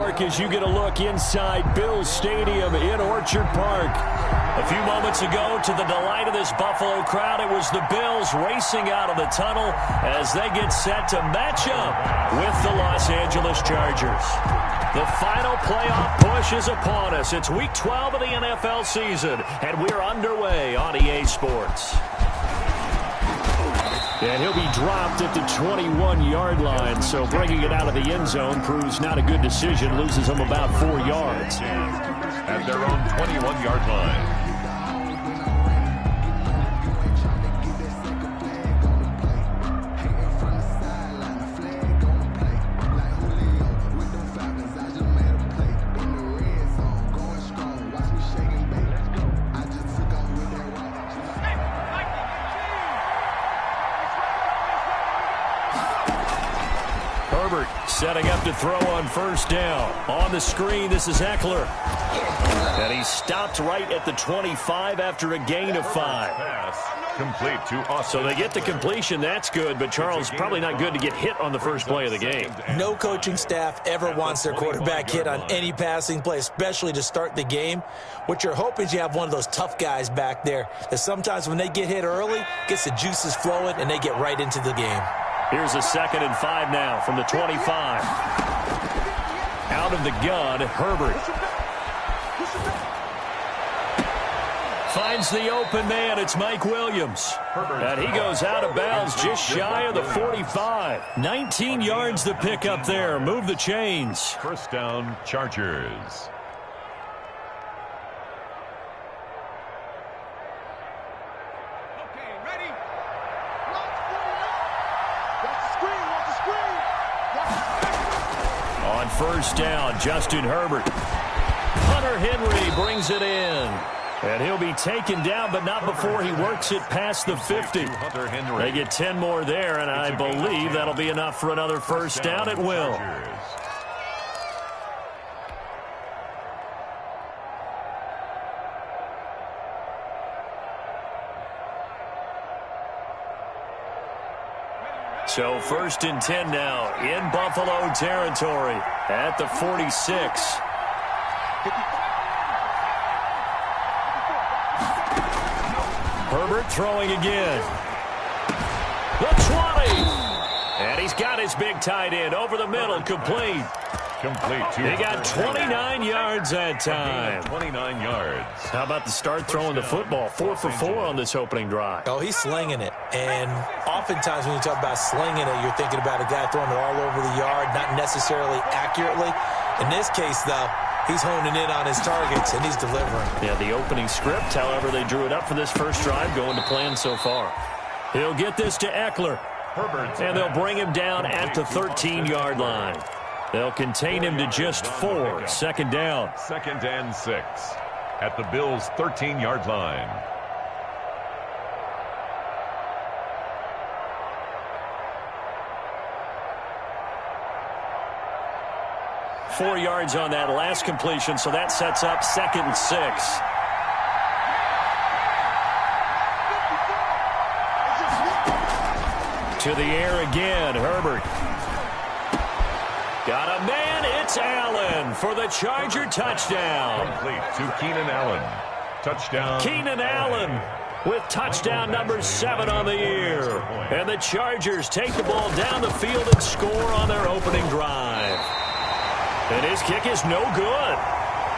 As you get a look inside Bills Stadium in Orchard Park. A few moments ago, to the delight of this Buffalo crowd, it was the Bills racing out of the tunnel as they get set to match up with the Los Angeles Chargers. The final playoff push is upon us. It's Week 12 of the NFL season, and we're underway on EA Sports. And he'll be dropped at the 21-yard line, so bringing it out of the end zone proves not a good decision. Loses them about 4 yards. At their own 21-yard line. Setting up to throw on first down. On the screen, this is Eckler. And he stopped right at the 25 after a gain of 5. Pass complete to Austin. So they get the completion. That's good, but Charles, probably not good to get hit on the first play of the game. No coaching staff ever wants their quarterback hit on any passing play, especially to start the game. What you're hoping is you have one of those tough guys back there that sometimes when they get hit early, gets the juices flowing, and they get right into the game. Here's a 2nd and 5 now from the 25. Out of the gun, Herbert. Finds the open man. It's Mike Williams. And he goes out of bounds just shy of the 45. 19 yards to pick up there. Move the chains. First down, Chargers. On first down, Justin Herbert. Hunter Henry brings it in. And he'll be taken down, but not before he works it past the 50. They get 10 more there, and I believe that'll be enough for another first down. It will. So 1st and 10 now in Buffalo territory at the 46. Herbert throwing again. The 20. And he's got his big tight end over the middle, complete. He got 29 yards that time. 29 yards. How about the start throwing the football? 4 for 4 on this opening drive. Oh, he's slinging it. And oftentimes when you talk about slinging it, you're thinking about a guy throwing it all over the yard, not necessarily accurately. In this case, though, he's honing in on his targets, and he's delivering. Yeah, the opening script, however, they drew it up for this first drive, going to plan so far. He'll get this to Eckler. And they'll bring him down at the 13-yard line. They'll contain him to just 4. 2nd down. 2nd and 6 at the Bills' 13-yard line. Four yards on that last completion, so that sets up 2nd and 6. To the air again, Herbert. Got a man, it's Allen for the Charger touchdown. Complete to Keenan Allen. Touchdown. Keenan Allen with touchdown number 7 on the year. And the Chargers take the ball down the field and score on their opening drive. And his kick is no good.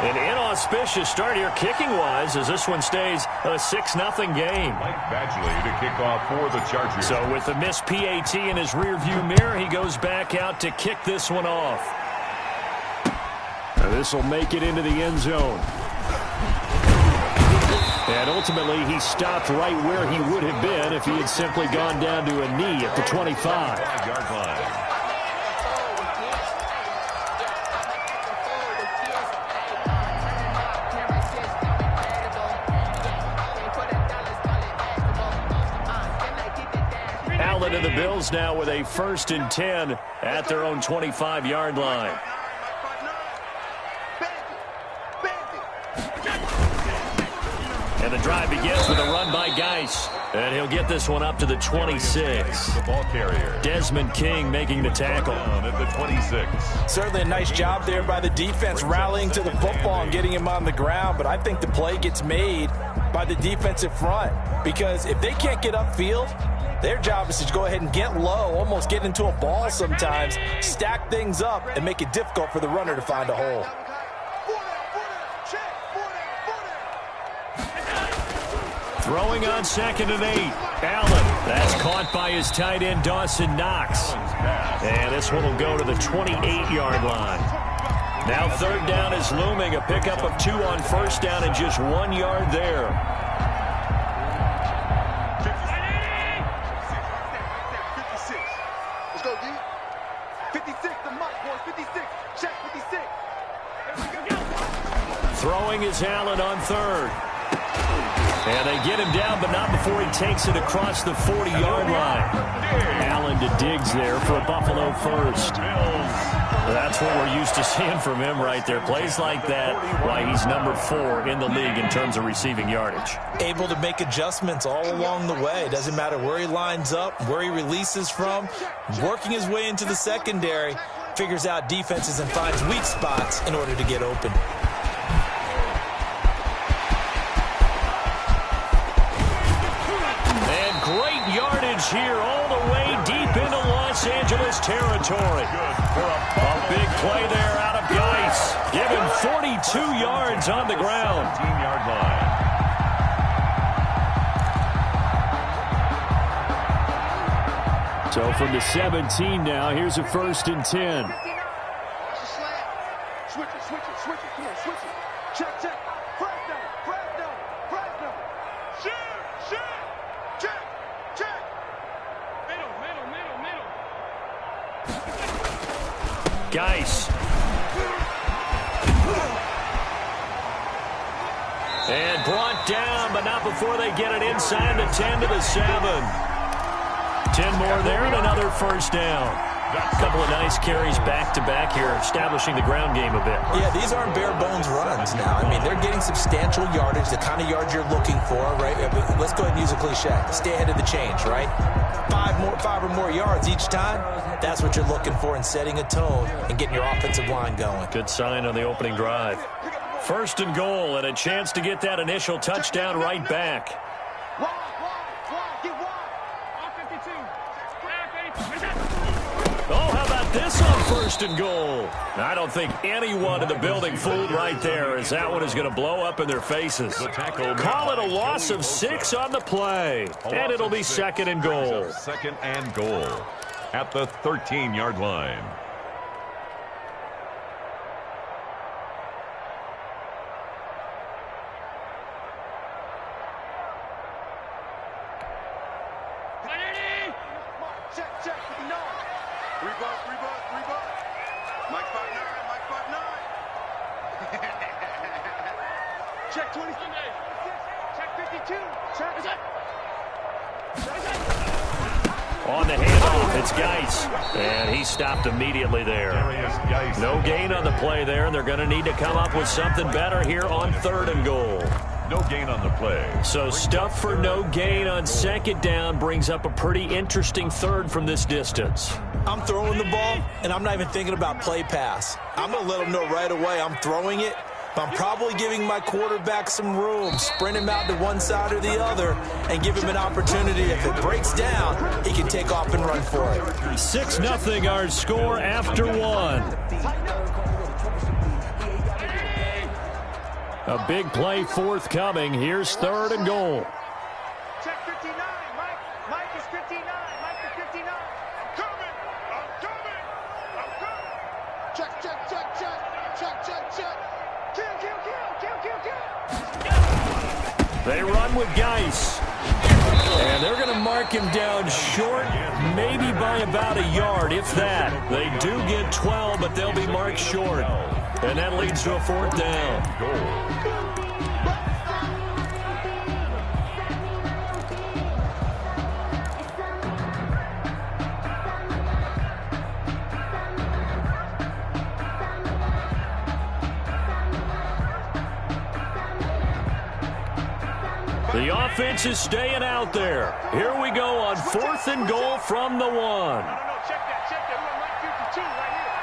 An inauspicious start here kicking-wise as this one stays a 6-0 game. Mike Badgley to kick off for the Chargers. So with the missed PAT in his rearview mirror, he goes back out to kick this one off. This will make it into the end zone. And ultimately, he stopped right where he would have been if he had simply gone down to a knee at the 25-yard line. Allen and the Bills now with a 1st and 10 at their own 25-yard line. And the drive begins with a run by Geis. And he'll get this one up to the 26. The ball carrier. Desmond King making the tackle. Down at the 26. Certainly a nice job there by the defense rallying to the football and getting him on the ground. But I think the play gets made by the defensive front. Because if they can't get upfield, their job is to go ahead and get low, almost get into a ball sometimes, stack things up, and make it difficult for the runner to find a hole. Throwing on 2nd and 8. Allen. That's caught by his tight end, Dawson Knox. And this one will go to the 28-yard line. Now 3rd down is looming. A pickup of 2 on 1st down and just 1 yard there. Let's go, D. 56, the mark, boys. 56. Check 56. Throwing is Allen on 3rd. And they get him down, but not before he takes it across the 40-yard line. Allen to Diggs there for a Buffalo first. That's what we're used to seeing from him right there. Plays like that, why he's number 4 in the league in terms of receiving yardage. Able to make adjustments all along the way. Doesn't matter where he lines up, where he releases from. Working his way into the secondary, figures out defenses and finds weak spots in order to get open. Here all the way deep into Los Angeles territory. A big play there out of Geis. Give him 42 yards on the ground. 15-yard line. So from the 17 now, here's a 1st and 10. Switch it. Come on, switch it. Check. Press down. Shoot. Check. Middle. Geis. And brought down, but not before they get it inside the 10 to the 7. 10 more there and another 1st down. A couple of nice carries back-to-back here, establishing the ground game a bit. Yeah, these aren't bare-bones runs now. I mean, they're getting substantial yardage, the kind of yards you're looking for, right? Let's go ahead and use a cliche. Stay ahead of the change, right? 5 or more yards each time. That's what you're looking for in setting a tone and getting your offensive line going. Good sign on the opening drive. 1st and goal, and a chance to get that initial touchdown right back. Oh, how about this on 1st and goal? I don't think anyone in the building fooled right there, as that one is going to blow up in their faces. Call it a loss of 6 on the play, and it'll be 2nd and goal. 2nd and goal at the 13-yard line. Check. 3 bucks. Mike 5'9". Check 20. Check 52. Check. On the handoff, it's Geis. And he stopped immediately there. No gain on the play there, and they're going to need to come up with something better here on 3rd and goal. No gain on the play. So stuff for no gain on 2nd down brings up a pretty interesting 3rd from this distance. I'm throwing the ball, and I'm not even thinking about play pass. I'm going to let them know right away I'm throwing it, but I'm probably giving my quarterback some room, sprint him out to one side or the other, and give him an opportunity. If it breaks down, he can take off and run for it. 6-0 our score after 1. A big play forthcoming. Here's 3rd and goal. Check 59. Mike is 59. Mike is 59. I'm coming. Check. Kill. They run with Geis. And they're going to mark him down short, maybe by about a yard, if that. They do get 12, but they'll be marked short. And that leads to a 4th down. The offense is staying out there. Here we go on 4th and goal from the 1. No, check that. We went right 52 right here.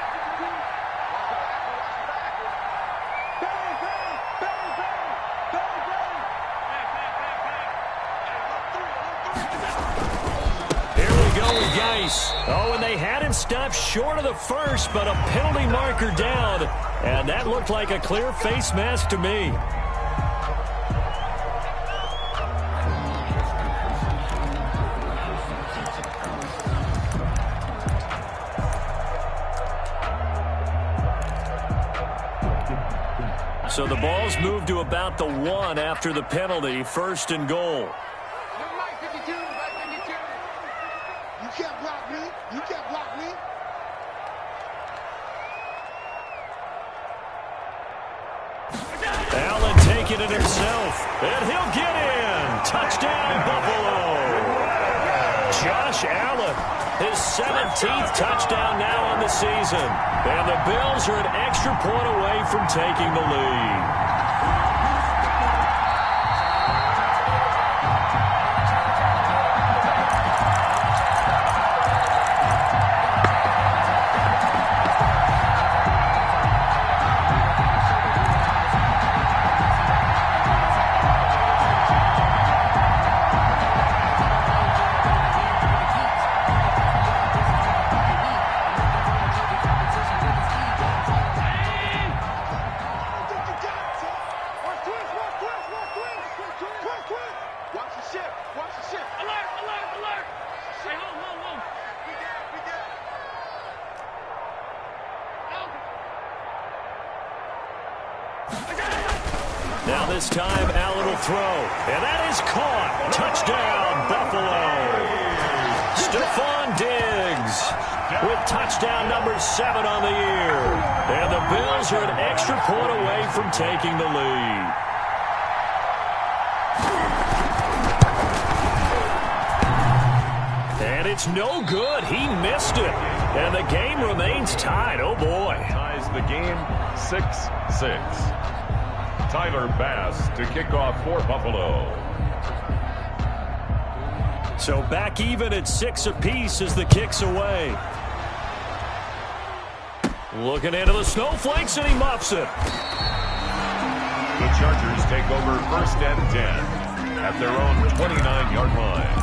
Bang, bang, bang, bang, bang, bang. Here we go with Geis. Oh, and they had him stopped short of the first, but a penalty marker down. And that looked like a clear face mask to me. So the ball's moved to about the 1 after the penalty, 1st and goal. Right 52, right 52. You can't block me. You can't block me. Allen taking it himself, and he'll get in. Touchdown, Buffalo. Josh Allen, his 17th touchdown now on the season. And the Bills are an extra point away from taking the lead. Now this time, Allen will throw. And that is caught. Touchdown, Buffalo. Stephon Diggs with touchdown number 7 on the year. And the Bills are an extra point away from taking the lead. And it's no good. He missed it. And the game remains tied. Oh, boy. Ties the game 6-6. Tyler Bass to kick off for Buffalo. So back even at 6 apiece as the kick's away. Looking into the snowflakes, and he muffs it. The Chargers take over 1st and 10 at their own 29-yard line.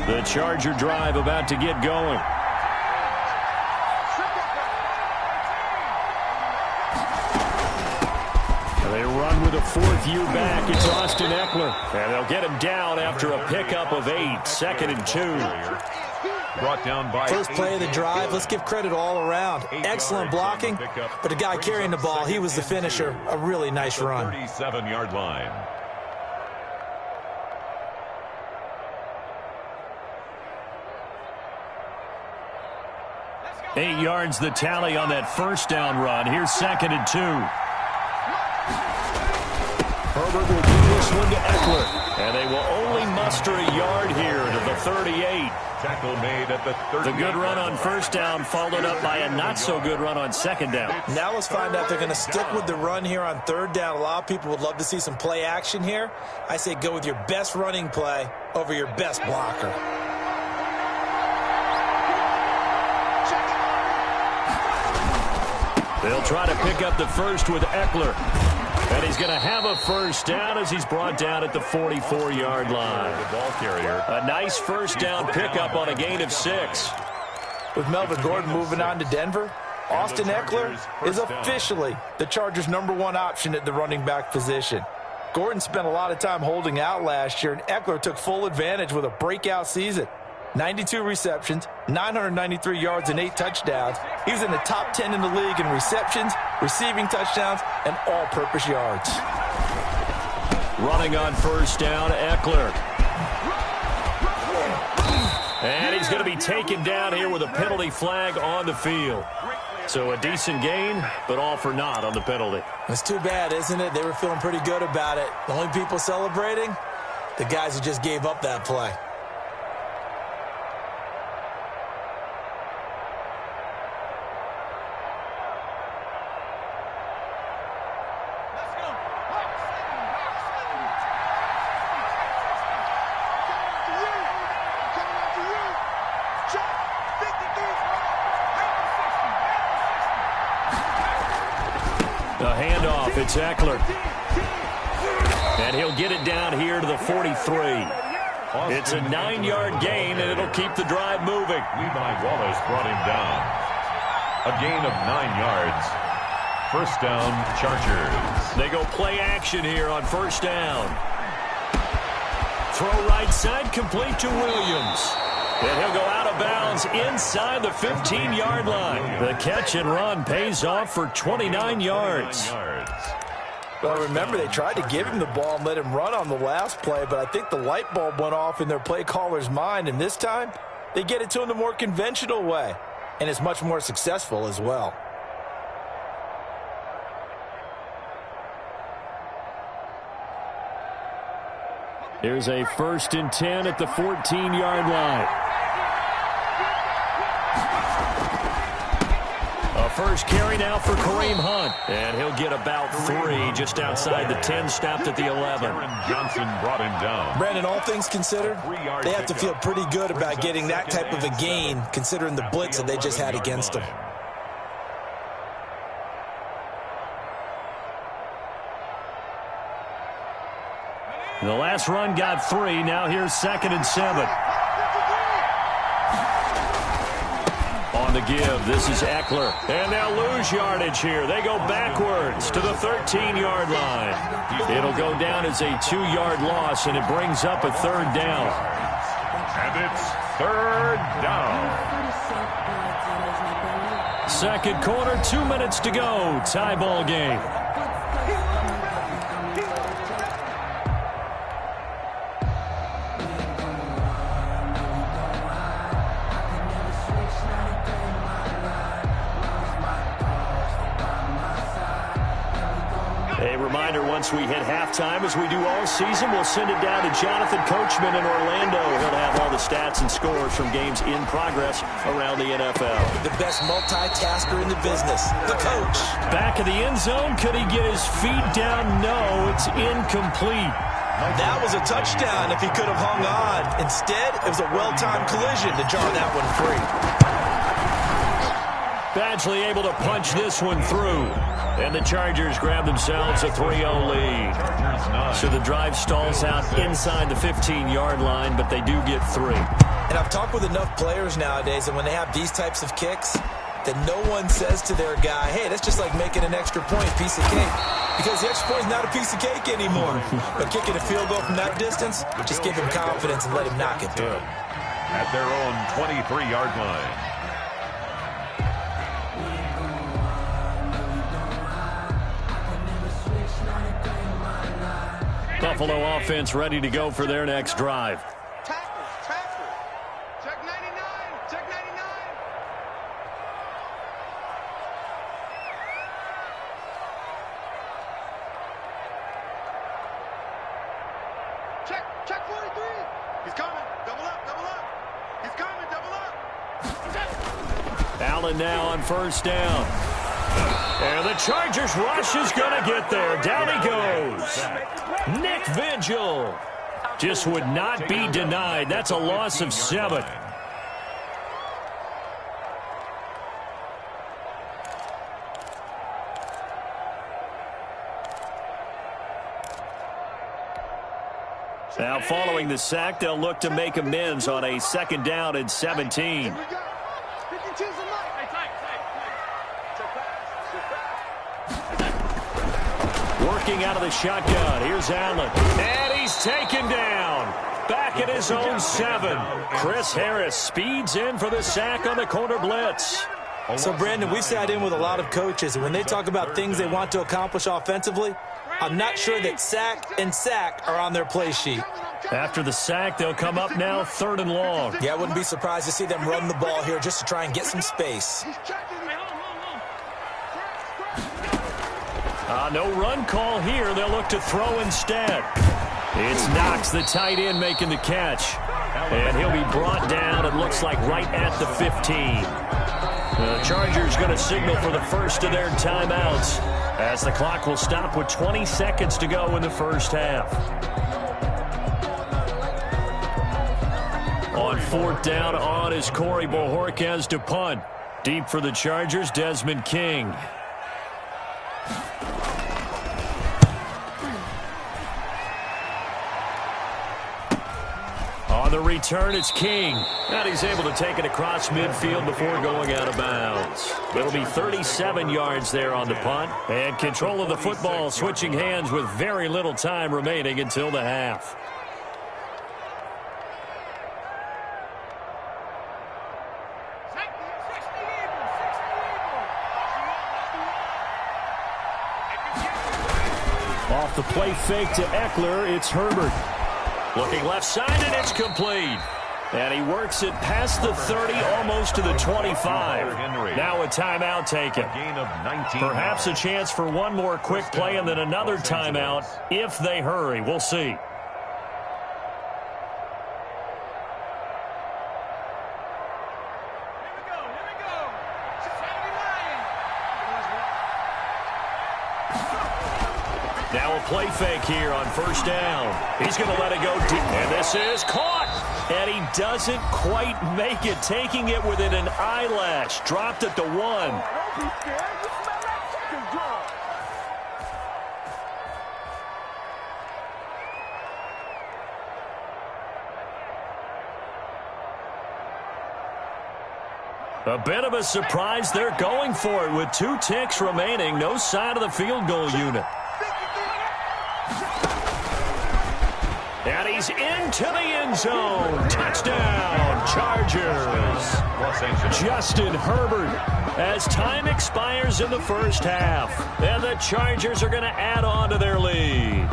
The Charger drive about to get going. They run with a 4th-year back. It's Austin Eckler. And they'll get him down after a pickup of 8. 2nd and 2. Brought down by First play of the drive. Let's give credit all around. Excellent blocking. But the guy carrying the ball, he was the finisher. A really nice run. 37-yard line. Eight yards the tally on that first down run. Here's 2nd and 2. Herbert will give this one to Eckler. And they will only muster a yard here to the 38. Tackle made at the 38. The good run on first down followed up by a not-so-good run on 2nd down. Now let's find out if they're going to stick with the run here on 3rd down. A lot of people would love to see some play action here. I say go with your best running play over your best blocker. They'll try to pick up the first with Eckler. And he's going to have a first down as he's brought down at the 44-yard line. The ball carrier. A nice first down pickup on a gain of 6. With Melvin Gordon moving on to Denver, Austin Eckler is officially the Chargers' #1 option at the running back position. Gordon spent a lot of time holding out last year, and Eckler took full advantage with a breakout season. 92 receptions, 993 yards, and 8 touchdowns. He was in the top 10 in the league in receptions, receiving touchdowns, and all-purpose yards. Running on first down, Eckler. And he's going to be taken down here with a penalty flag on the field. So a decent gain, but all for naught on the penalty. It's too bad, isn't it? They were feeling pretty good about it. The only people celebrating, the guys who just gave up that play. The handoff, it's Eckler. And he'll get it down here to the 43. It's a 9-yard gain, and it'll keep the drive moving. Levi Wallace brought him down. A gain of 9 yards. First down, Chargers. They go play action here on first down. Throw right side, complete to Williams. And he'll go out of bounds inside the 15-yard line. The catch and run pays off for 29 yards. Well, remember, they tried to give him the ball and let him run on the last play, but I think the light bulb went off in their play caller's mind, and this time they get it to him the more conventional way, and it's much more successful as well. Here's a 1st and 10 at the 14-yard line. A first carry now for Kareem Hunt. And he'll get about 3 just outside the 10, stopped at the 11. Johnson brought him down. Brandon, all things considered, they have to feel pretty good about getting that type of a gain considering the blitz that they just had against them. The last run got 3. Now here's 2nd and 7. On the give, this is Eckler. And they'll lose yardage here. They go backwards to the 13-yard line. It'll go down as a 2-yard loss, and it brings up a 3rd down. And it's 3rd down. Second quarter, 2 minutes to go. Tie ball game. Once we hit halftime, as we do all season, we'll send it down to Jonathan Coachman in Orlando. He'll have all the stats and scores from games in progress around the NFL. The best multitasker in the business, the coach. Back of the end zone, could he get his feet down? No, it's incomplete. That was a touchdown if he could have hung on. Instead, it was a well-timed collision to jar that one free. Badgley able to punch this one through. And the Chargers grab themselves a 3-0 lead. So the drive stalls out inside the 15-yard line, but they do get 3. And I've talked with enough players nowadays that when they have these types of kicks, that no one says to their guy, hey, that's just like making an extra point, piece of cake. Because the extra point is not a piece of cake anymore. But kicking a field goal from that distance, just give him confidence and let him knock it through. At their own 23-yard line. Buffalo offense ready to go for their next drive. Tackle. Check 99. Check 99. Check 43. He's coming. Double up. He's coming. Double up. Allen now on first down. And the Chargers rush is going to get there. Down he goes. Nick Vigil just would not be denied. That's a loss of 7. Now following the sack, they'll look to make amends on a 2nd down and 17. Here we go. 52's a light. Working out of the shotgun. Here's Allen. And he's taken down. Back at his own 7. Chris Harris speeds in for the sack on the corner blitz. So, Brandon, we've sat in with a lot of coaches, and when they talk about things they want to accomplish offensively, I'm not sure that sack and sack are on their play sheet. After the sack, they'll come up now 3rd and long. Yeah, I wouldn't be surprised to see them run the ball here just to try and get some space. He's checking. No run call here. They'll look to throw instead. It's Knox, the tight end, making the catch. And he'll be brought down, it looks like, right at the 15. The Chargers going to signal for the first of their timeouts as the clock will stop with 20 seconds to go in the first half. On fourth down on is Corey Bojorquez to punt. Deep for the Chargers, Desmond King. On the return, it's King. And he's able to take it across midfield before going out of bounds. It'll be 37 yards there on the punt. And control of the football switching hands with very little time remaining until the half. Off the play fake to Eckler, it's Herbert. Looking left side, and it's complete. And he works it past the 30, almost to the 25. Now a timeout taken. Perhaps a chance for one more quick play and then another timeout if they hurry. We'll see. Now a play fake here on first down. He's going to let it go deep. And this is caught. And he doesn't quite make it. Taking it within an eyelash. Dropped at the 1. A bit of a surprise. They're going for it with 2 ticks remaining. No sign of the field goal unit. And he's into the end zone. Touchdown, Chargers. Justin Herbert as time expires in the first half. And the Chargers are going to add on to their lead.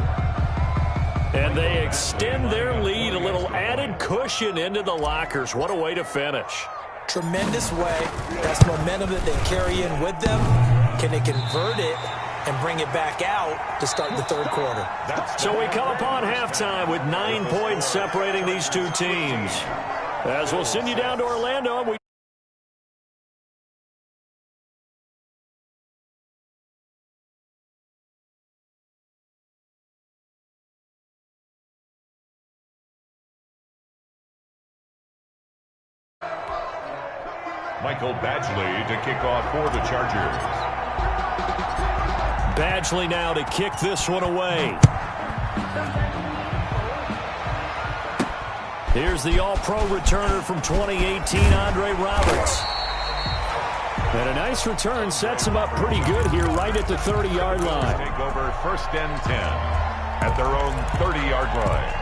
And they extend their lead, a little added cushion into the lockers. What a way to finish. Tremendous way. That's momentum that they carry in with them. Can they convert it and bring it back out to start the third quarter? So we come upon halftime with 9 points separating these two teams. As we'll send you down to Orlando. Michael Badgley to kick off for the Chargers. Badgley now to kick this one away. Here's the All-Pro returner from 2018, Andre Roberts. And a nice return sets him up pretty good here right at the 30-yard line. Take over first and 10 at their own 30-yard line.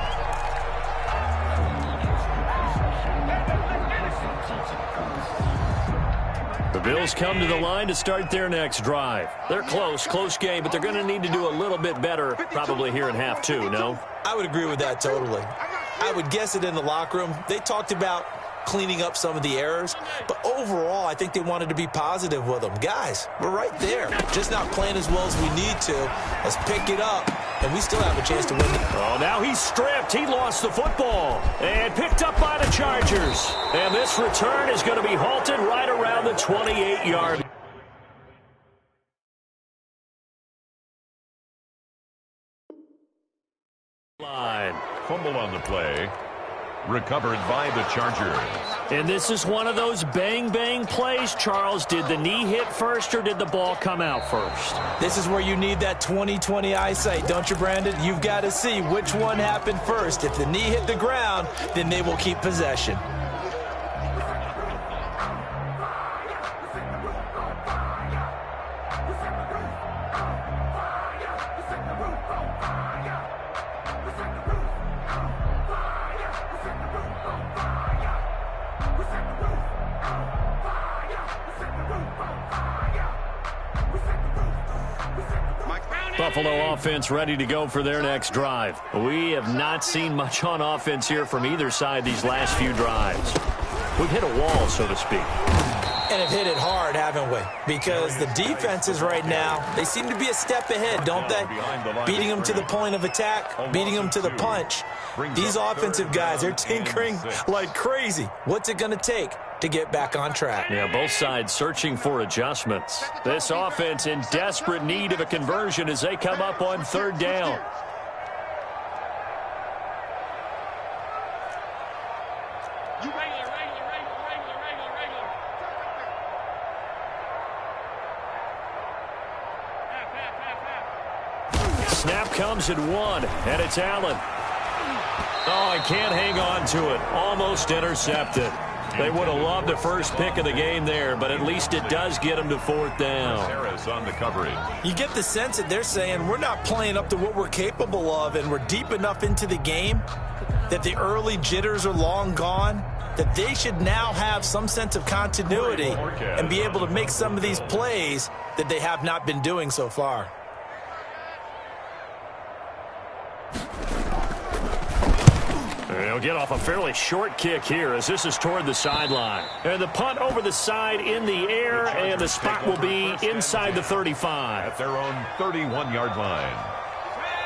The Bills come to the line to start their next drive. They're close game, but they're going to need to do a little bit better probably here in half 2, no? I would agree with that totally. I would guess it in the locker room. They talked about cleaning up some of the errors, but overall, I think they wanted to be positive with them. Guys, we're right there. Just not playing as well as we need to. Let's pick it up, and we still have a chance to win. Oh, now he's stripped. He lost the football and picked up by the Chargers. And this return is going to be halted right around the 28-yard line. Fumble on the play. Recovered by the Chargers. And this is one of those bang-bang plays, Charles. Did the knee hit first or did the ball come out first? This is where you need that 20/20 eyesight, don't you, Brandon? You've got to see which one happened first. If the knee hit the ground, then they will keep possession. Buffalo offense ready to go for their next drive. We have not seen much on offense here from either side these last few drives. We've hit a wall, so to speak. And have hit it hard, haven't we? Because the defenses right now, they seem to be a step ahead, don't they? Beating them to the point of attack, beating them to the punch. These offensive guys, they're tinkering like crazy. What's it going to take to get back on track? Yeah, both sides searching for adjustments. This offense in desperate need of a conversion as they come up on third down. Snap comes at 1, and it's Allen. Oh, he can't hang on to it. Almost intercepted. They would have loved the first pick of the game there, but at least it does get them to fourth down. Harris on the coverage. You get the sense that they're saying we're not playing up to what we're capable of, and we're deep enough into the game that the early jitters are long gone, that they should now have some sense of continuity and be able to make some of these plays that they have not been doing so far. They'll get off a fairly short kick here as this is toward the sideline. And the punt over the side in the air, and the spot will be inside the 35. At their own 31-yard line.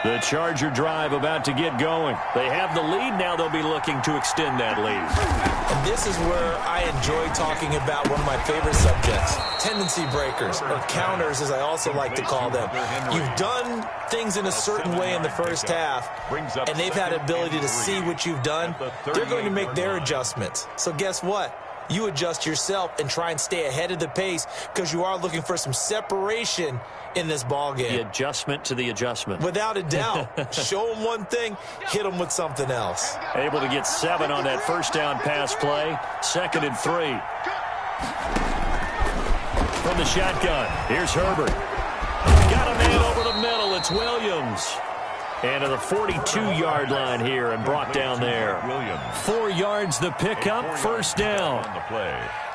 The Charger drive about to get going. They have the lead. Now they'll be looking to extend that lead. And this is where I enjoy talking about one of my favorite subjects, tendency breakers, or counters as I also like to call them. You've done things in a certain way in the first half, and they've had ability to see what you've done. They're going to make their adjustments. So guess what? You adjust yourself and try and stay ahead of the pace because you are looking for some separation in this ball game. The adjustment to the adjustment. Without a doubt. Show them one thing, hit them with something else. Able to get 7 on that first down pass play. 2nd and 3. From the shotgun, here's Herbert. Got a man over the middle. It's Williams. And to the 42-yard line here and brought down there. 4 yards the pickup, first down.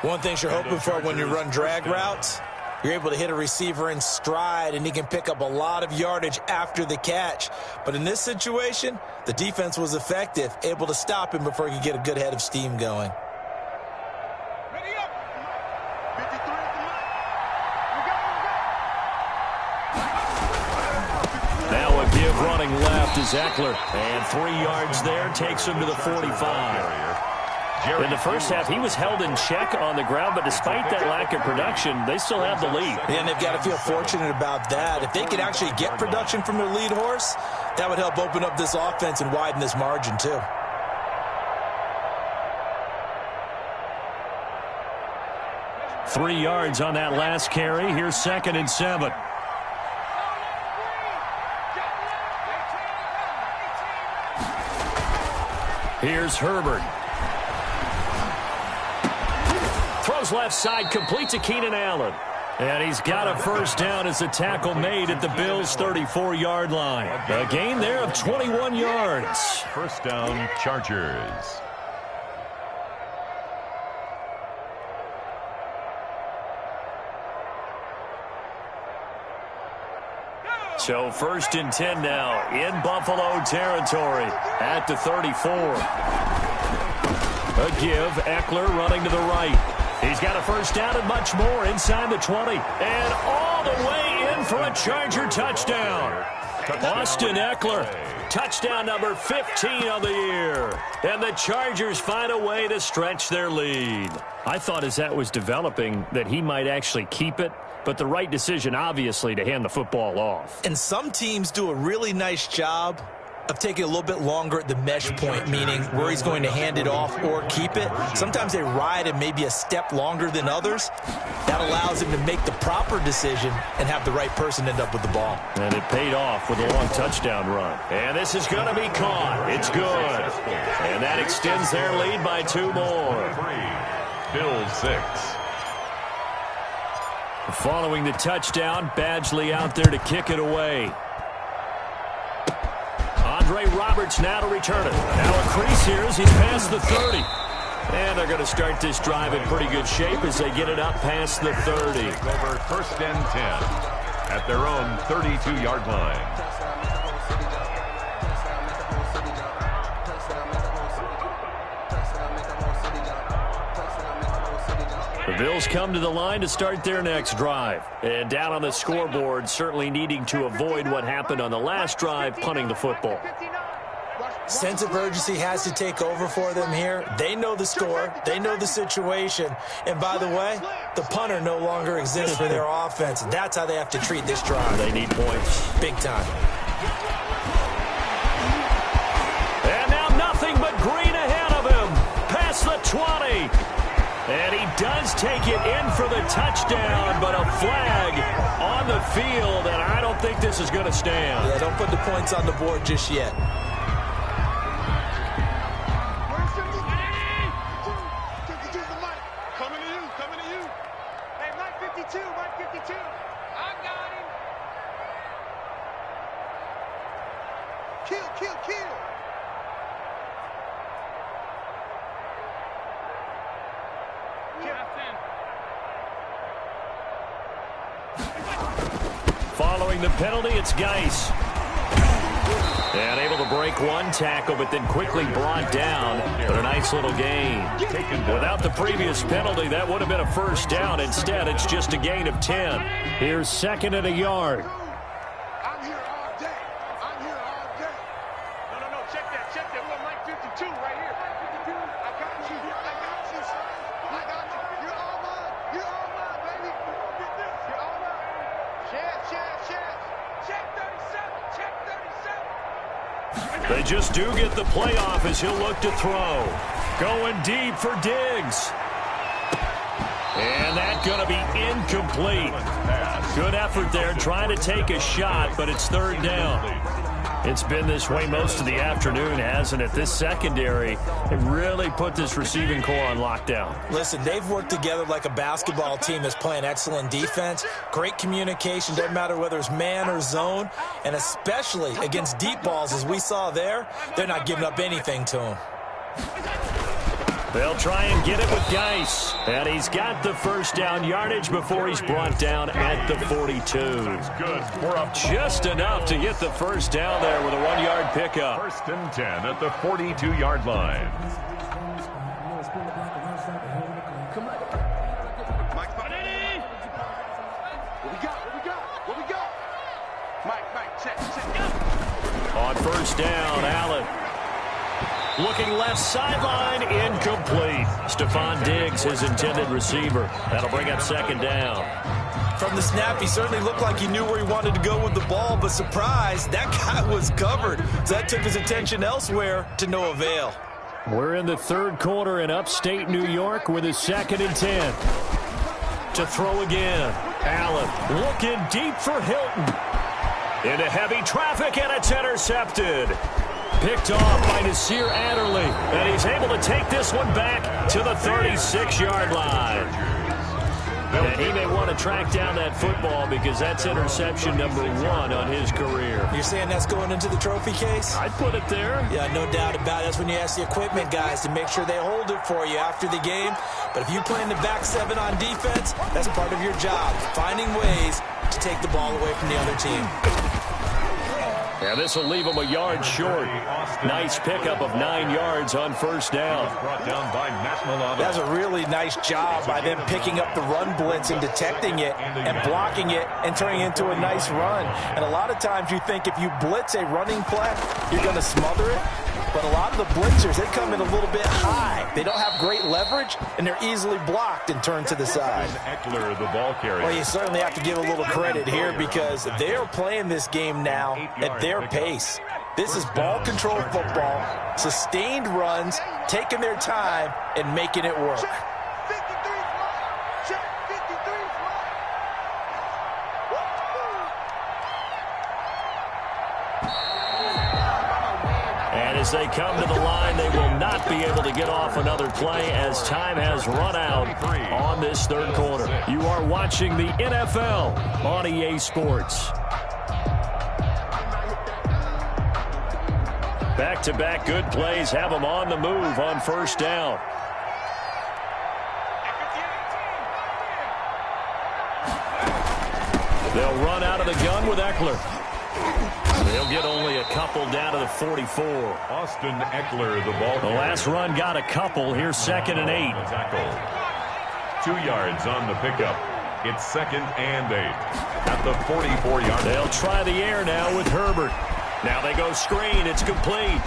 One thing you're hoping for when you run drag routes, you're able to hit a receiver in stride, and he can pick up a lot of yardage after the catch. But in this situation, the defense was effective, able to stop him before he could get a good head of steam going. Running left is Eckler, and 3 yards there takes him to the 45. In the first half, he was held in check on the ground, but despite that lack of production, they still have the lead. And they've got to feel fortunate about that. If they could actually get production from their lead horse, that would help open up this offense and widen this margin too. Three yards on that last carry. Here's 2nd and 7. Here's Herbert. Throws left side, complete to Keenan Allen. And he's got a first down as a tackle made at the Bills' 34-yard line. A gain there of 21 yards. First down, Chargers. So 1st and 10 now in Buffalo territory at the 34. A give, Eckler running to the right. He's got a first down and much more inside the 20. And all the way in for a Charger touchdown. Austin Eckler, touchdown number 15 of the year. And the Chargers find a way to stretch their lead. I thought as that was developing that he might actually keep it. But the right decision, obviously, to hand the football off. And some teams do a really nice job of taking a little bit longer at the mesh point, meaning where he's going to hand it off or keep it. Sometimes they ride him maybe a step longer than others. That allows him to make the proper decision and have the right person end up with the ball. And it paid off with a long touchdown run. And this is going to be caught. It's good. And that extends their lead by 2 more. Bills 6. Following the touchdown, Badgley out there to kick it away. Andre Roberts now to return it. Now a crease here as he's past the 30. And they're going to start this drive in pretty good shape as they get it up past the 30. Over 1st and 10 at their own 32-yard line. Bills come to the line to start their next drive. And down on the scoreboard, certainly needing to avoid what happened on the last drive, punting the football. Sense of urgency has to take over for them here. They know the score. They know the situation. And by the way, the punter no longer exists for their offense. That's how they have to treat this drive. They need points. Big time. And now nothing but green ahead of him. Past the 20. And he does take it in for the touchdown, but a flag on the field, and I don't think this is going to stand. Yeah, don't put the points on the board just yet. Following the penalty, it's Geis. And able to break one tackle, but then quickly brought down. But a nice little gain. Without the previous penalty, that would have been a first down. Instead, it's just a gain of 10. Here's second and a yard. I'm here all day. I'm here all day. No, check that. We got Mike 52 right here. I got you. You're all mine. You're all mine, baby. You're all mine. Share. Check 37. Check 37. They just do get the playoff as he'll look to throw. Going deep for Diggs. And that's going to be incomplete. Good effort there, trying to take a shot, but it's third down. It's been this way most of the afternoon, hasn't it? This secondary really put this receiving core on lockdown. Listen, they've worked together like a basketball team that's playing excellent defense. Great communication, doesn't matter whether it's man or zone. And especially against deep balls, as we saw there, they're not giving up anything to them. They'll try and get it with Geis. And he's got the first down yardage before he's brought down at the 42. Just enough to get the first down there with a 1-yard pickup. First and 10 at the 42-yard line. What we got? Mike, check. On first down, Allen. Looking left sideline, incomplete. Stephon Diggs, his intended receiver. That'll bring up second down. From the snap, he certainly looked like he knew where he wanted to go with the ball, but surprise, that guy was covered. So that took his attention elsewhere to no avail. We're in the third quarter in upstate New York with a second and 10. To throw again. Allen looking deep for Hilton. Into heavy traffic, and it's intercepted. Picked off by Nasir Adderley, and he's able to take this one back to the 36-yard line. And he may want to track down that football because that's interception number 1 on his career. You're saying that's going into the trophy case? I'd put it there. Yeah, no doubt about it. That's when you ask the equipment guys to make sure they hold it for you after the game. But if you play in the back 7 on defense, that's part of your job, finding ways to take the ball away from the other team. Yeah, this will leave him a yard short. Nice pickup of 9 yards on first down. Brought down by National Auto. That's a really nice job by them picking up the run blitz and detecting it and blocking it and turning it into a nice run. And a lot of times you think if you blitz a running play, you're going to smother it. But a lot of the blitzers, they come in a little bit high. They don't have great leverage, and they're easily blocked and turned to the side. Eckler, the ball carrier. Well, you certainly have to give a little credit here because they're playing this game now at their pace. This is ball control football, sustained runs, taking their time, and making it work. And as they come to the line, they will not be able to get off another play as time has run out on this third quarter. You are watching the NFL on EA Sports. Back-to-back good plays have them on the move on first down. They'll run out of the gun with Eckler. They'll get only a couple down to the 44. Austin Eckler, the ball The last run got a couple. Here's second and 8. 2 yards on the pickup. It's 2nd and 8 at the 44-yard line. They'll try the air now with Herbert. Now they go screen. It's complete.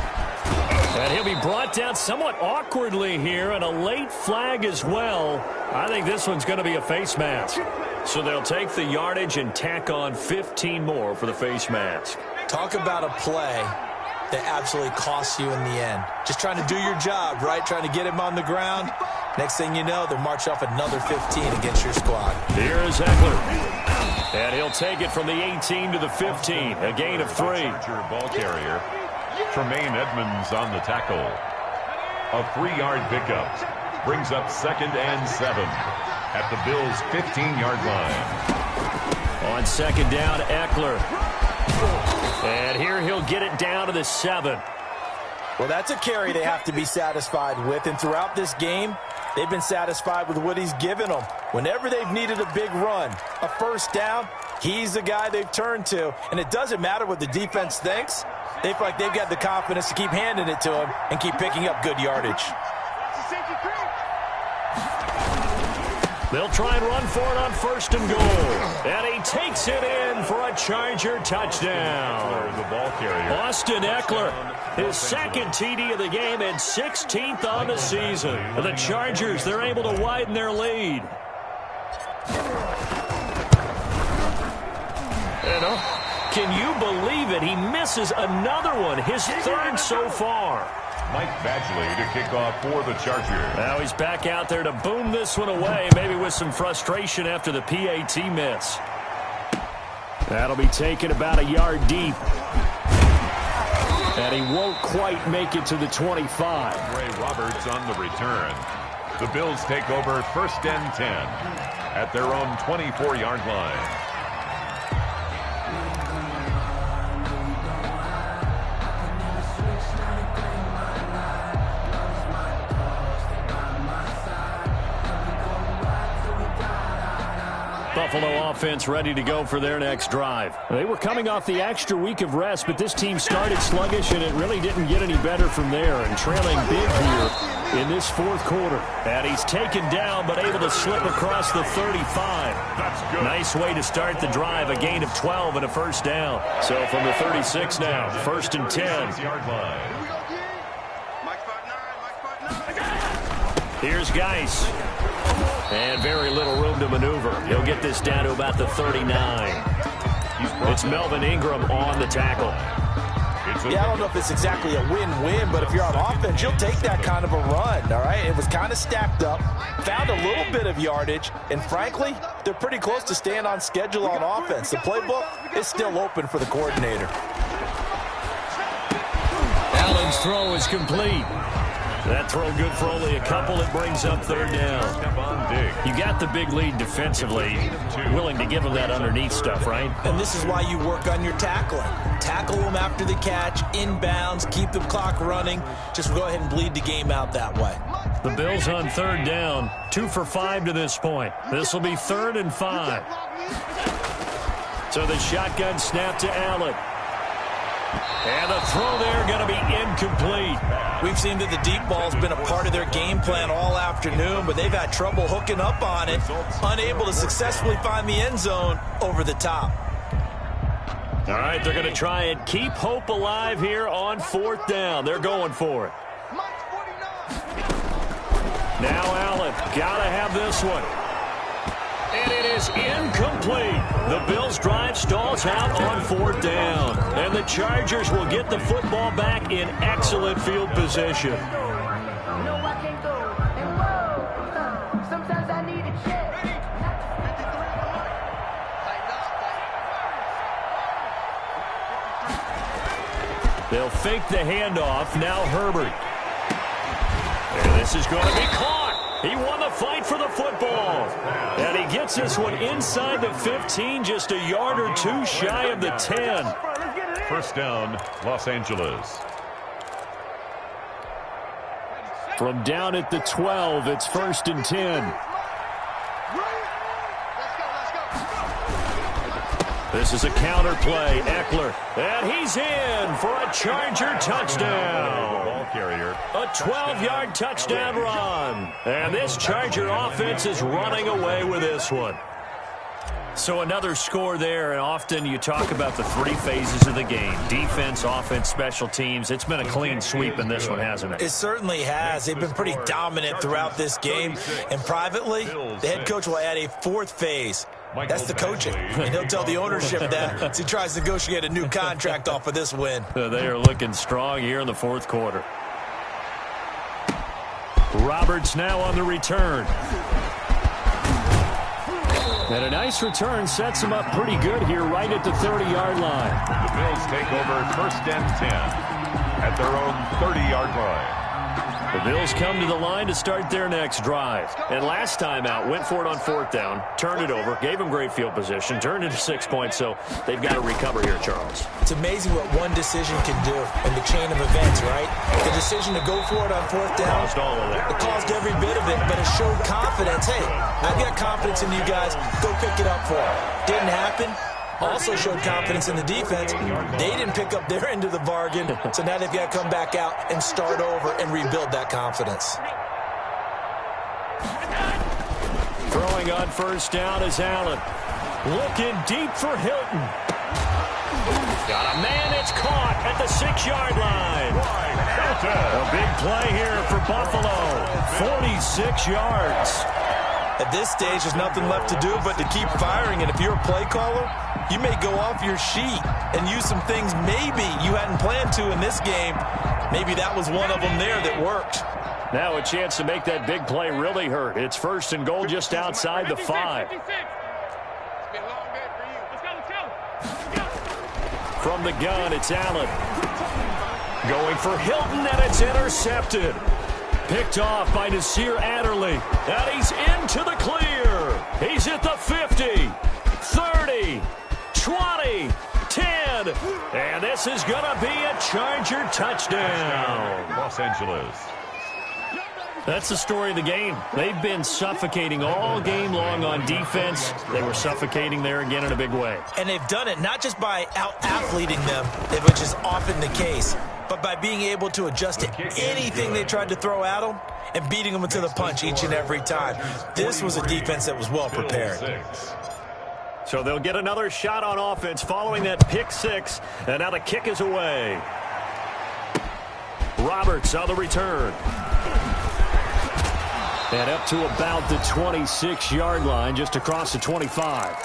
And he'll be brought down somewhat awkwardly here, and a late flag as well. I think this one's going to be a face mask. So they'll take the yardage and tack on 15 more for the face mask. Talk about a play that absolutely costs you in the end. Just trying to do your job, right? Trying to get him on the ground. Next thing you know, they'll march off another 15 against your squad. Here's Eckler. And he'll take it from the 18 to the 15. A gain of 3. Ball carrier. Tremaine Edmonds on the tackle. A 3-yard pickup. Brings up 2nd and 7 at the Bills' 15-yard line. On 2nd down, Eckler. And here he'll get it down to the 7. Well, that's a carry they have to be satisfied with. And throughout this game, they've been satisfied with what he's given them. Whenever they've needed a big run, a first down, he's the guy they've turned to. And it doesn't matter what the defense thinks. They feel like they've got the confidence to keep handing it to him and keep picking up good yardage. They'll try and run for it on 1st and goal. And he takes it in for a Charger touchdown. The ball carrier. Austin Eckler, his 2nd TD of the game and 16th on the season. The Chargers, they're able to widen their lead. Can you believe it? He misses another one, his 3rd so far. Mike Badgley to kick off for the Chargers. Now he's back out there to boom this one away, maybe with some frustration after the PAT miss. That'll be taken about a yard deep. And he won't quite make it to the 25. Ray Roberts on the return. The Bills take over 1st and 10 at their own 24-yard line. Buffalo offense ready to go for their next drive. They were coming off the extra week of rest, but this team started sluggish, and it really didn't get any better from there, and trailing big here in this 4th quarter. And he's taken down, but able to slip across the 35. That's good. Nice way to start the drive, a gain of 12 and a first down. So from the 36 now, 1st and 10. Here's Geis. And very little room to maneuver. He'll get this down to about the 39. It's Melvin Ingram on the tackle. Yeah, I don't know if it's exactly a win-win, but if you're on offense, you'll take that kind of a run, all right? It was kind of stacked up, found a little bit of yardage, and frankly, they're pretty close to staying on schedule on offense. The playbook is still open for the coordinator. Allen's throw is complete. That throw good for only a couple. It brings up 3rd down. You got the big lead defensively. Willing to give them that underneath stuff, right? And this is why you work on your tackling. Tackle them after the catch, inbounds, keep the clock running. Just go ahead and bleed the game out that way. The Bills on 3rd down, 2 for 5 to this point. This will be 3rd and 5. So the shotgun snap to Allen. And the throw there going to be incomplete. We've seen that the deep ball's been a part of their game plan all afternoon, but they've had trouble hooking up on it, unable to successfully find the end zone over the top. All right, they're going to try and keep hope alive here on 4th down. They're going for it. Now Allen, got to have this one. And it is incomplete. The Bills' drive stalls out on 4th down. And the Chargers will get the football back in excellent field position. They'll fake the handoff. Now Herbert. And this is going to be caught. He won the fight for the football. And he gets this one inside the 15, just a yard or 2 shy of the 10. 1st down, Los Angeles. From down at the 12, it's 1st and 10. This is a counter play. Eckler, and he's in for a Charger touchdown. Ball carrier. A 12-yard touchdown run. And this Charger offense is running away with this one. So another score there, and often you talk about the three phases of the game. Defense, offense, special teams. It's been a clean sweep in this one, hasn't it? It certainly has. They've been pretty dominant throughout this game. And privately, the head coach will add a fourth phase. That's the coaching. And he'll tell the ownership that as he tries to negotiate a new contract off of this win. They are looking strong here in the fourth quarter. Roberts now on the return. And a nice return sets him up pretty good here right at the 30-yard line. The Bills take over 1st and 10 at their own 30-yard line. The Bills come to the line to start their next drive. And last time out, went for it on 4th down, turned it over, gave them great field position, turned it to 6 points, so they've got to recover here, Charles. It's amazing what one decision can do in the chain of events, right? The decision to go for it on 4th down, Caused all of that. it caused every bit of it, but it showed confidence. Hey, I've got confidence in you guys. Go pick it up for it. Didn't happen. Also showed confidence in the defense. They didn't pick up their end of the bargain, so now they've got to come back out and start over and rebuild that confidence. Throwing on 1st down is Allen. Looking deep for Hilton. Got a man, it's caught at the 6-yard line. A big play here for Buffalo. 46 yards. At this stage, there's nothing left to do but to keep firing, and if you're a play caller, you may go off your sheet and use some things maybe you hadn't planned to in this game. Maybe that was one of them there that worked. Now a chance to make that big play really hurt. It's 1st and goal just outside the 5. From the gun, it's Allen. Going for Hilton, and it's intercepted. Picked off by Nasir Adderley. And he's into the clear. He's at the 50, 30, 20, 10. And this is going to be a Charger touchdown. Los Angeles. That's the story of the game. They've been suffocating all game long on defense. They were suffocating there again in a big way. And they've done it not just by out-athleting them, which is often the case, but by being able to adjust to anything they tried to throw at them and beating them to the punch each and every time. This was a defense that was well prepared. So they'll get another shot on offense following that pick 6, and now the kick is away. Roberts on the return. And up to about the 26-yard line, just across the 25.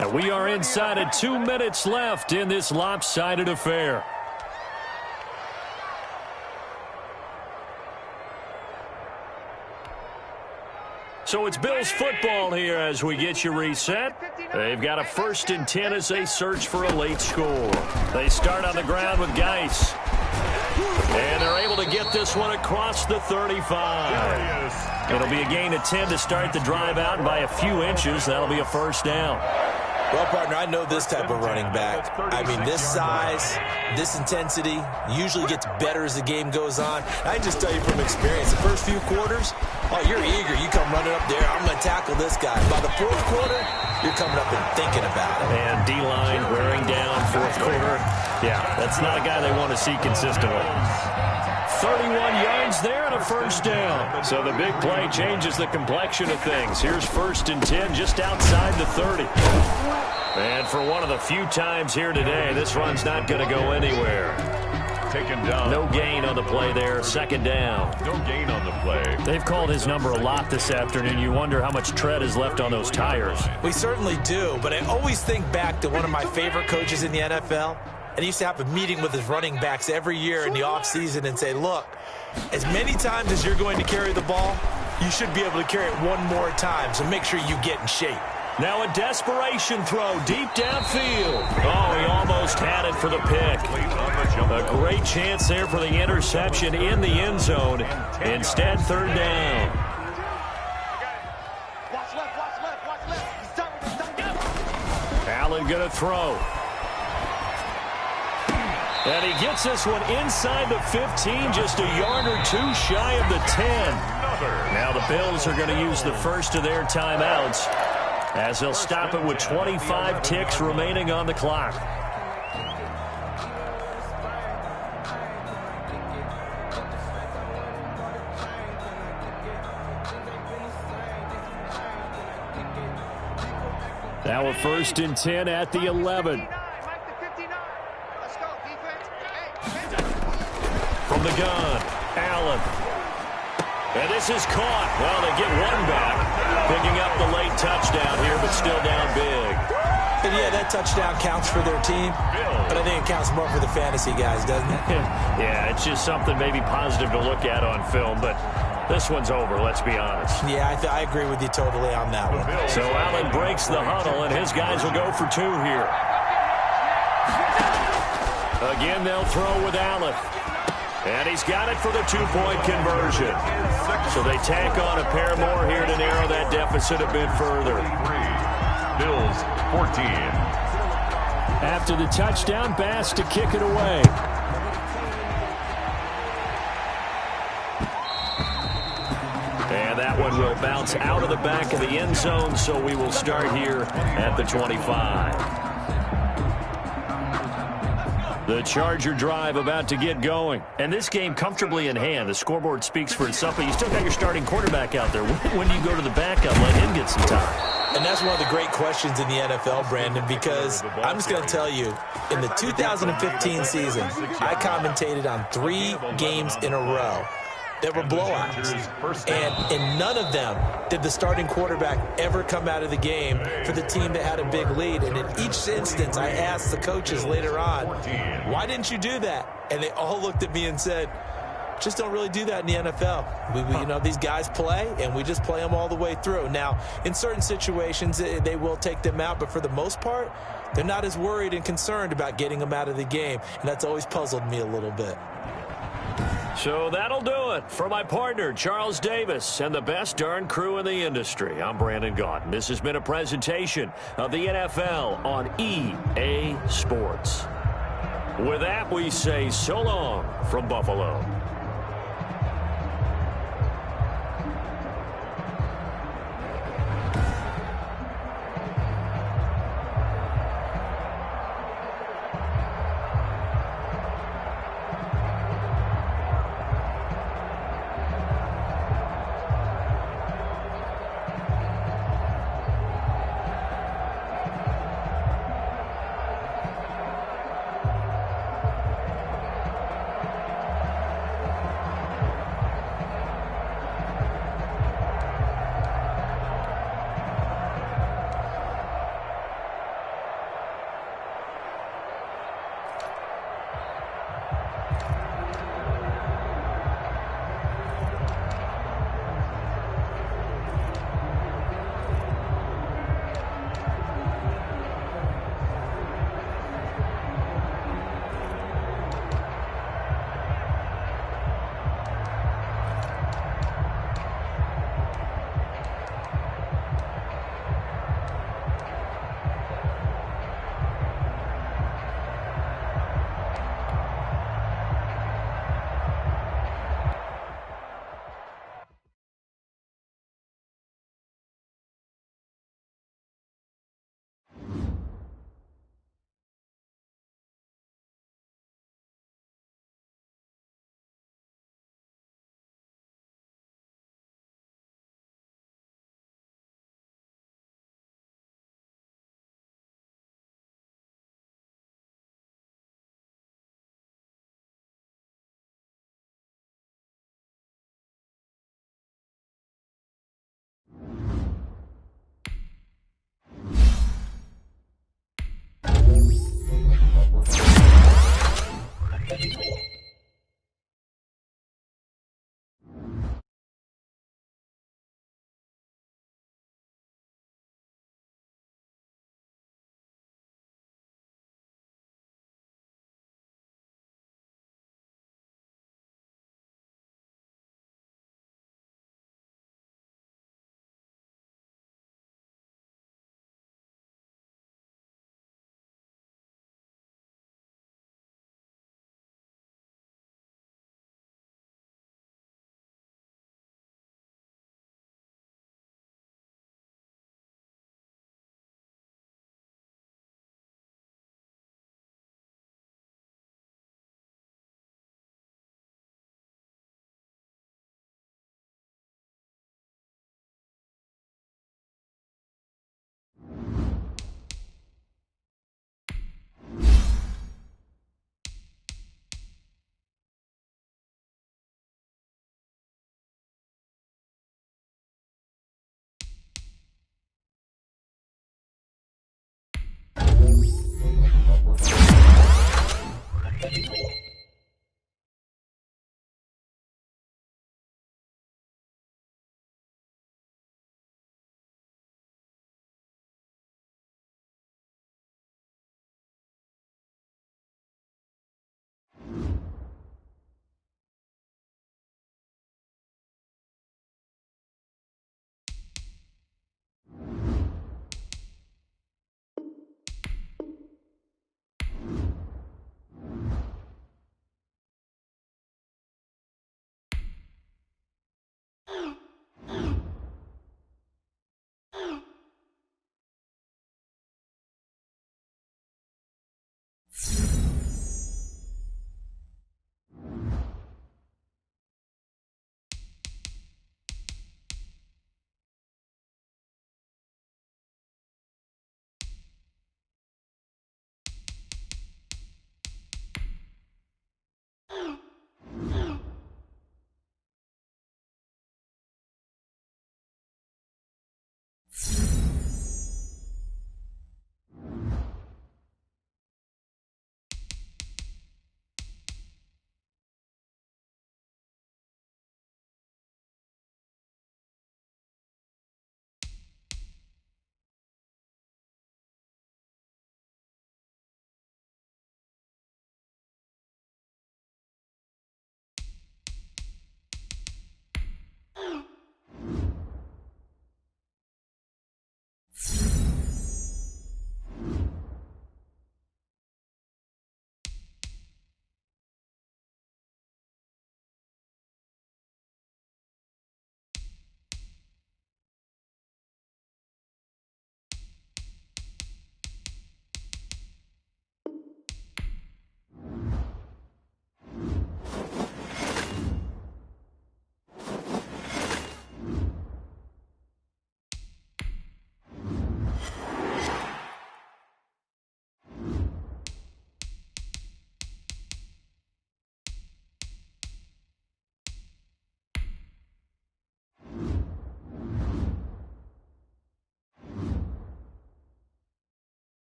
And we are inside of 2 minutes left in this lopsided affair. So it's Bills football here as we get you reset. They've got a 1st and 10 as they search for a late score. They start on the ground with Geis. And they're able to get this one across the 35. It'll be a gain of 10 to start the drive out, and by a few inches, that'll be a 1st down. Well, partner, I know this type of running back. I mean, this size, this intensity usually gets better as the game goes on. I can just tell you from experience, the first few quarters, oh, you're eager. You come running up there, I'm going to tackle this guy. By the 4th quarter, you're coming up and thinking about it. And D-line wearing down 4th quarter. Yeah, that's not a guy they want to see consistently. 31 yards there and a 1st down. So the big play changes the complexion of things. Here's 1st and 10 just outside the 30. And for one of the few times here today, this run's not going to go anywhere. Taken down. No gain on the play there. 2nd down. No gain on the play. They've called his number a lot this afternoon. You wonder how much tread is left on those tires. We certainly do, but I always think back to one of my favorite coaches in the NFL. And he used to have a meeting with his running backs every year in the offseason and say, look, as many times as you're going to carry the ball, you should be able to carry it one more time, so make sure you get in shape. Now a desperation throw deep downfield. Oh, he almost had it for the pick. A great chance there for the interception in the end zone. Instead, 3rd down. Allen going to throw. And he gets this one inside the 15, just a yard or two shy of the 10. Now the Bills are going to use the first of their timeouts. as they'll stop it with 25 ticks remaining on the clock. Now a 1st and 10 at the 11. From the gun, Allen. And this is caught. Well, they get one back. Picking up the late touchdown here, but still down big. And yeah, that touchdown counts for their team, but I think it counts more for the fantasy guys, doesn't it? Yeah, it's just something maybe positive to look at on film, but this one's over, let's be honest. Yeah, I agree with you totally on that one. So Allen breaks the huddle, and his guys will go for 2 here. Again, they'll throw with Allen. And he's got it for the 2-point conversion. So they tack on a pair more here to narrow that deficit a bit further. Bills 14. After the touchdown, Bass to kick it away. And that one will bounce out of the back of the end zone, so we will start here at the 25. The Charger drive about to get going. And this game comfortably in hand. The scoreboard speaks for itself, but you still got your starting quarterback out there. When do you go to the backup, let him get some time? And that's one of the great questions in the NFL, Brandon, because I'm just going to tell you, in the 2015 season, I commentated on 3 games in a row that were blowouts. And in none of them did the starting quarterback ever come out of the game for the team that had a big lead. And in each instance, I asked the coaches later on, why didn't you do that? And they all looked at me and said, just don't really do that in the NFL. You know, these guys play, and we just play them all the way through. Now, in certain situations, they will take them out, but for the most part, they're not as worried and concerned about getting them out of the game. And that's always puzzled me a little bit. So that'll do it for my partner, Charles Davis, and the best darn crew in the industry. I'm Brandon Gaudin. This has been a presentation of the NFL on EA Sports. With that, we say so long from Buffalo.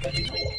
You